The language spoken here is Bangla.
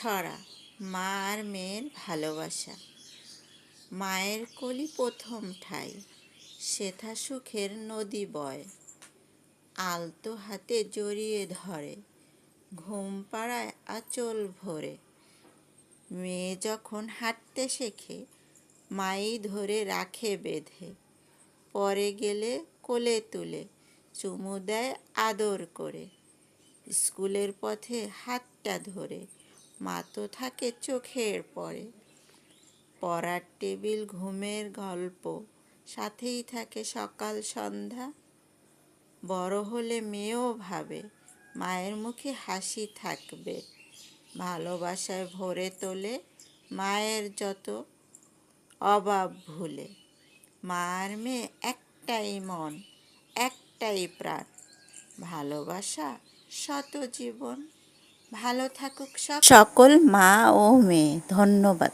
ছড়া মা আর মেয়ের ভালোবাসা। মায়ের কোলই প্রথম ঠাই, সেথা সুখের নদী বয়। আলতো হাতে জড়িয়ে ধরে, ঘুম পাড়ায় আঁচল ভরে। মেয়ে যখন হাঁটতে শেখে, মাই ধরে রাখে বেঁধে। পরে গেলে কোলে তুলে, চুমু দেয় আদর করে। স্কুলের পথে হাতটা ধরে, মা তো থাকে চোখের পরে। পড়ার টেবিল, ঘুমের গল্প, সাথেই থাকে সকাল সন্ধ্যা। বড় হলে মেয়েও ভাবে, মায়ের মুখে হাসি থাকবে। ভালোবাসায় ভরে তোলে মায়ের যত অভাব ভুলে। মা আর মেয়ে একটাই মন, একটাই প্রাণ, ভালোবাসা শত জীবন। ভালো থাকুক সকল মা ও মেয়ে। ধন্যবাদ।